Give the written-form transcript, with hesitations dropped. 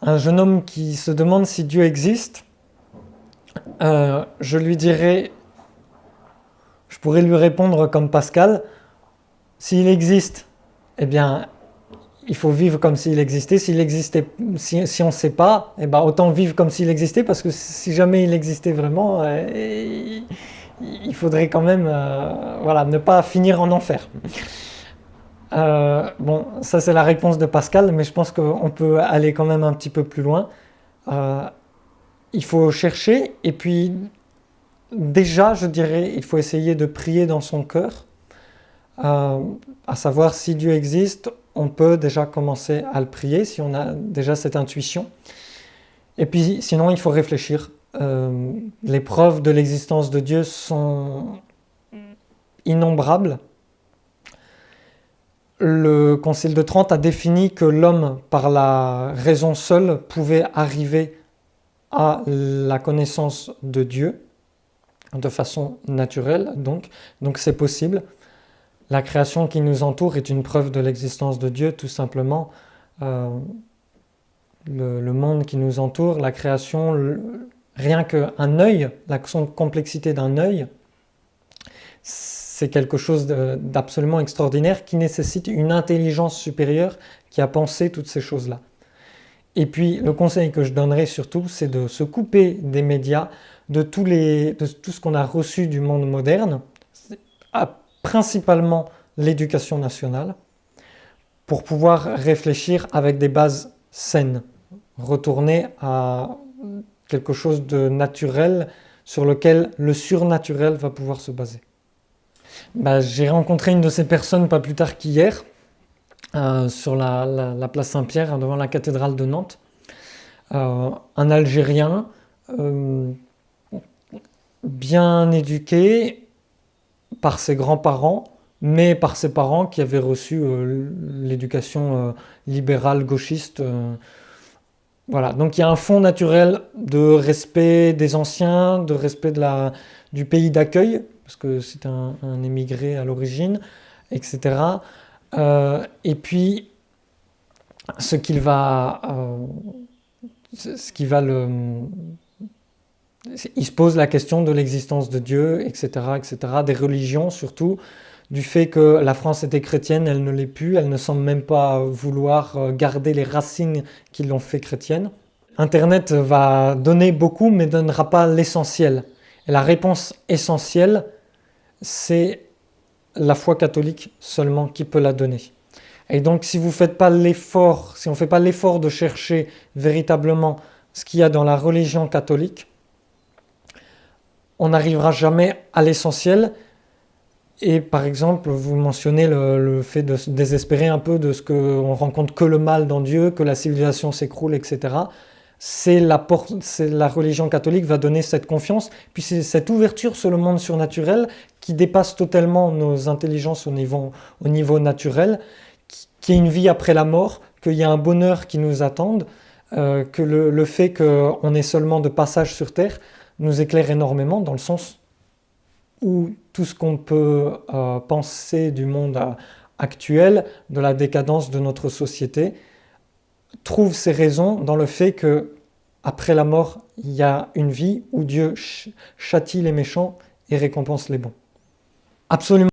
un jeune homme qui se demande si Dieu existe, je pourrais lui répondre comme Pascal, s'il existe, eh bien, il faut vivre comme s'il existait. S'il existait, si on ne sait pas, eh ben, autant vivre comme s'il existait, parce que si jamais il existait vraiment, il faudrait quand même voilà, ne pas finir en enfer. Bon, ça c'est la réponse de Pascal, mais je pense qu'on peut aller quand même un petit peu plus loin. Il faut chercher, et puis déjà, je dirais, il faut essayer de prier dans son cœur, à savoir si Dieu existe. On peut déjà commencer à le prier si on a déjà cette intuition. Et puis sinon, il faut réfléchir. Les preuves de l'existence de Dieu sont innombrables. Le Concile de Trente a défini que l'homme, par la raison seule, pouvait arriver à la connaissance de Dieu de façon naturelle, donc c'est possible. La création qui nous entoure est une preuve de l'existence de Dieu, tout simplement. Le monde qui nous entoure, la création, rien qu'un œil, la complexité d'un œil, c'est quelque chose d'absolument extraordinaire qui nécessite une intelligence supérieure qui a pensé toutes ces choses-là. Et puis le conseil que je donnerais surtout, c'est de se couper des médias, de tout ce qu'on a reçu du monde moderne, principalement l'éducation nationale, pour pouvoir réfléchir avec des bases saines, retourner à quelque chose de naturel sur lequel le surnaturel va pouvoir se baser. J'ai rencontré une de ces personnes pas plus tard qu'hier, sur la place Saint-Pierre, devant la cathédrale de Nantes. Un Algérien, bien éduqué par ses grands-parents, mais par ses parents qui avaient reçu l'éducation libérale gauchiste. Voilà, donc il y a un fond naturel de respect des anciens, de respect du pays d'accueil, parce que c'est un émigré à l'origine, etc. Et puis, il se pose la question de l'existence de Dieu, etc., etc., des religions surtout, du fait que la France était chrétienne, elle ne l'est plus, elle ne semble même pas vouloir garder les racines qui l'ont fait chrétienne. Internet va donner beaucoup, mais ne donnera pas l'essentiel. Et la réponse essentielle, c'est la foi catholique seulement qui peut la donner. Et donc si on ne fait pas l'effort de chercher véritablement ce qu'il y a dans la religion catholique, on n'arrivera jamais à l'essentiel. Et par exemple, vous mentionnez le fait de se désespérer un peu de ce qu'on rencontre que le mal dans Dieu, que la civilisation s'écroule, etc. C'est la religion catholique va donner cette confiance, puis c'est cette ouverture sur le monde surnaturel qui dépasse totalement nos intelligences au niveau naturel, qu'il y ait une vie après la mort, qu'il y a un bonheur qui nous attende, que le fait qu'on est seulement de passage sur Terre nous éclaire énormément, dans le sens où tout ce qu'on peut penser du monde actuel, de la décadence de notre société, trouve ses raisons dans le fait que après la mort, il y a une vie où Dieu châtie les méchants et récompense les bons. Absolument.